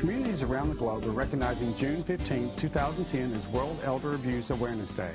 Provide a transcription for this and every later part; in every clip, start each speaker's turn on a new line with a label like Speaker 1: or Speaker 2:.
Speaker 1: Communities around the globe are recognizing June 15, 2010 as World Elder Abuse Awareness Day.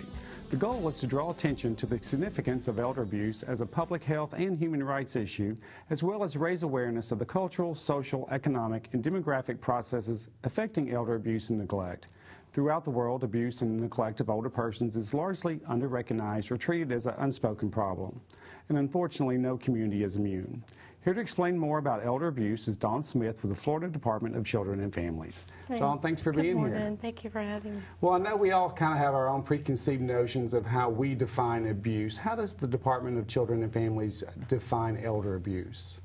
Speaker 1: The goal is to draw attention to the significance of elder abuse as a public health and human rights issue, as well as raise awareness of the cultural, social, economic, and demographic processes affecting elder abuse and neglect. Throughout the world, abuse and neglect of older persons is largely under-recognized or treated as an unspoken problem. And unfortunately, no community is immune. Here to explain more about elder abuse is Dawn Smith with the Florida Department of Children and Families.
Speaker 2: Hey,
Speaker 1: Dawn, thanks for being here.
Speaker 2: Good morning. Thank you for having me.
Speaker 1: Well, I know we all kind of have our own preconceived notions of how we define abuse. How does the Department of Children and Families define elder abuse?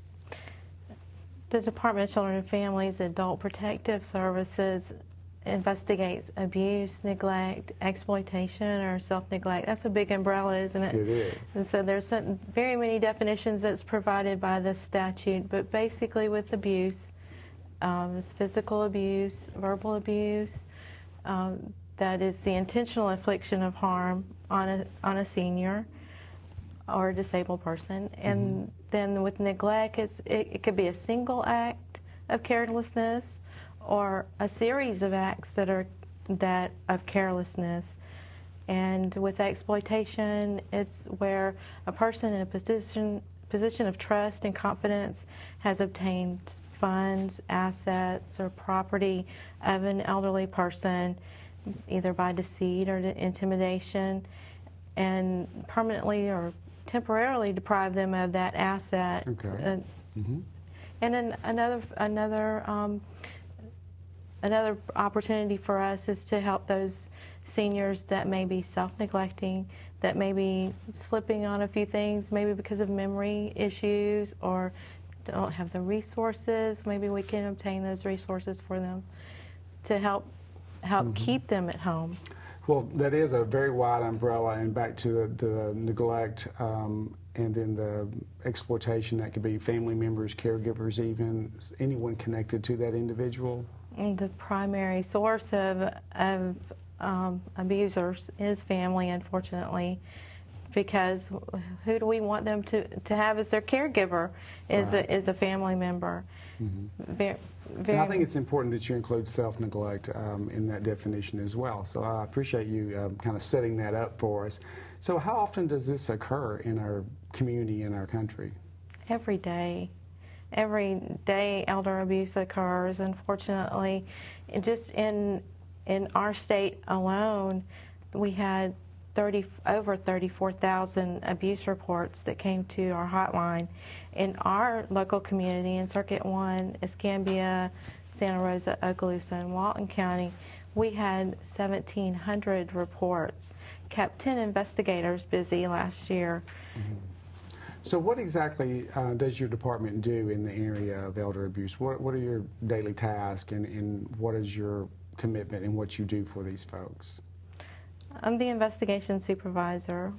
Speaker 2: The Department of Children and Families Adult Protective Services investigates abuse, neglect, exploitation, or self-neglect. That's a big umbrella, isn't it?
Speaker 1: It is.
Speaker 2: And so there's very many definitions that's provided by the statute, but basically with abuse, it's physical abuse, verbal abuse, that is the intentional infliction of harm on a senior or a disabled person. And then with neglect, it could be a single act of carelessness, or a series of acts that are of carelessness. And with exploitation, it's where a person in a position of trust and confidence has obtained funds, assets, or property of an elderly person, either by deceit or intimidation, and permanently or temporarily deprive them of that asset.
Speaker 1: Okay.
Speaker 2: And then another opportunity for us is to help those seniors that may be self-neglecting, that may be slipping on a few things, maybe because of memory issues or don't have the resources. Maybe we can obtain those resources for them to help keep them at home.
Speaker 1: Well, that is a very wide umbrella, and back to the neglect and then the exploitation. That could be family members, caregivers, even anyone connected to that individual.
Speaker 2: The primary source of abusers is family, unfortunately, because who do we want them to have as their caregiver is a family member.
Speaker 1: And I think it's important that you include self-neglect in that definition as well. So I appreciate you kind of setting that up for us. So how often does this occur in our community, in our country?
Speaker 2: Every day. Every day elder abuse occurs, unfortunately. Just in our state alone, we had over 34,000 abuse reports that came to our hotline. In our local community, in Circuit 1, Escambia, Santa Rosa, Okaloosa, and Walton County, we had 1,700 reports. Kept 10 investigators busy last year.
Speaker 1: So what exactly does your department do in the area of elder abuse? What are your daily tasks, and what is your commitment and what you do for these folks?
Speaker 2: I'm the investigation supervisor.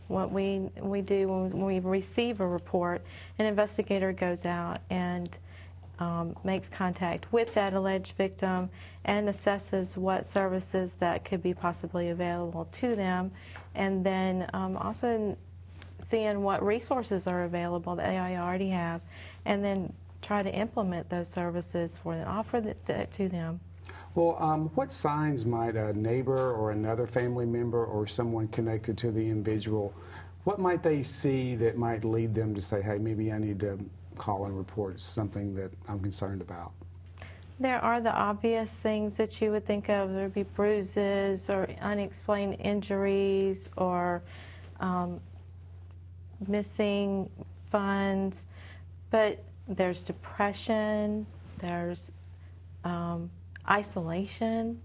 Speaker 2: What we do when we receive a report, an investigator goes out and makes contact with that alleged victim and assesses what services that could be possibly available to them, and then also seeing what resources are available that they already have, and then try to implement those services for them, offer that to them.
Speaker 1: Well, what signs might a neighbor or another family member or someone connected to the individual, what might they see that might lead them to say, hey, maybe I need to call and report something that I'm concerned about?
Speaker 2: There are the obvious things that you would think of. There would be bruises or unexplained injuries or missing funds, but there's depression, there's isolation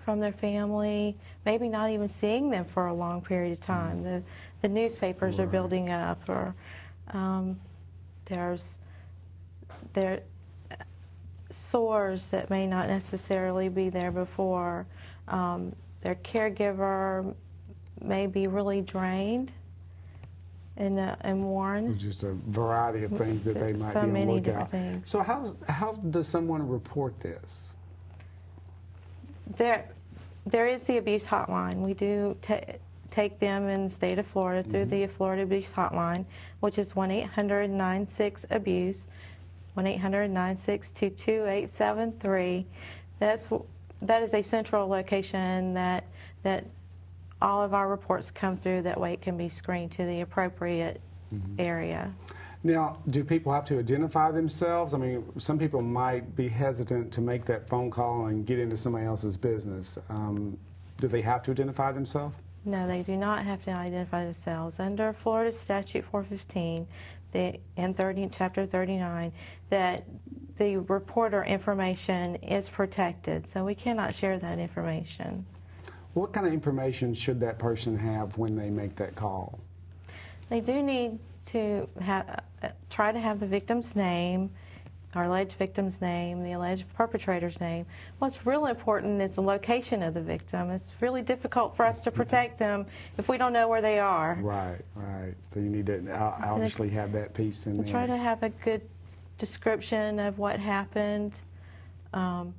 Speaker 2: from their family, maybe not even seeing them for a long period of time. The newspapers are building up, or there's sores that may not necessarily be there before. Their caregiver may be really drained and worn.
Speaker 1: Just a variety of things that they might be on the lookout.
Speaker 2: Things.
Speaker 1: So how does someone report this?
Speaker 2: There is the abuse hotline. We do take them in the state of Florida through the Florida Abuse Hotline, which is 1-800-96-ABUSE. 1-800-962-2873. That is a central location that all of our reports come through. That way it can be screened to the appropriate area.
Speaker 1: Now, do people have to identify themselves? I mean, some people might be hesitant to make that phone call and get into somebody else's business. Do they have to identify themselves?
Speaker 2: No, they do not have to identify themselves. Under Florida Statute 415 and Chapter 39, that the reporter information is protected, so we cannot share that information.
Speaker 1: What kind of information should that person have when they make that call?
Speaker 2: They do need to try to have the victim's name, our alleged victim's name, the alleged perpetrator's name. What's really important is the location of the victim. It's really difficult for us to protect them if we don't know where they are.
Speaker 1: Right, right. So you need to obviously have that piece in there.
Speaker 2: Try to have a good description of what happened.
Speaker 1: And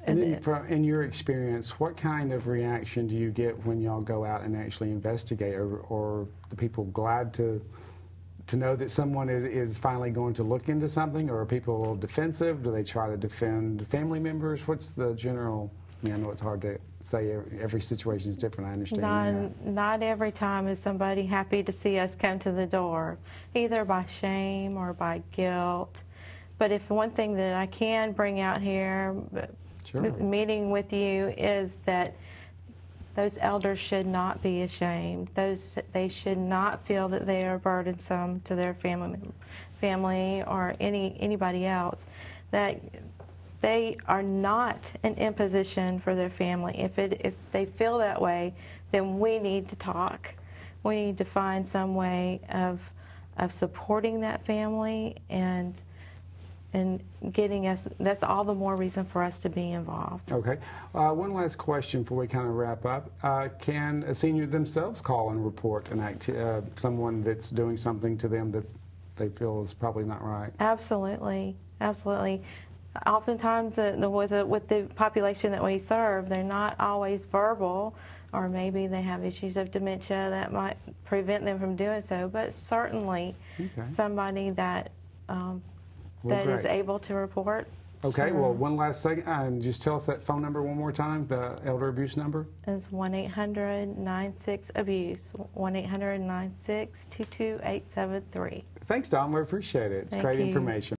Speaker 1: then in your experience, what kind of reaction do you get when y'all go out and actually investigate? Or the people glad to know that someone is finally going to look into something? Or are people a little defensive? Do they try to defend family members? What's the general, I know it's hard to say, every situation is different, I understand that.
Speaker 2: Not every time is somebody happy to see us come to the door, either by shame or by guilt. But if one thing that I can bring out here,
Speaker 1: sure,
Speaker 2: meeting with you, is that those elders should not be ashamed. They should not feel that they are burdensome to their family or anybody else. That they are not an imposition for their family. If they feel that way, then we need to talk. We need to find some way of supporting that family and getting us, that's all the more reason for us to be involved.
Speaker 1: Okay. One last question before we kind of wrap up. Can a senior themselves call and report someone that's doing something to them that they feel is probably not right?
Speaker 2: Absolutely. Absolutely. Oftentimes with the population that we serve, they're not always verbal, or maybe they have issues of dementia that might prevent them from doing so, but certainly somebody that is able to report.
Speaker 1: Okay,
Speaker 2: sure.
Speaker 1: Well, one last second, just tell us that phone number one more time, the elder abuse number.
Speaker 2: It's 1-800-96-ABUSE, 1-800-96-22873.
Speaker 1: Thanks, Don. We appreciate it. It's great information.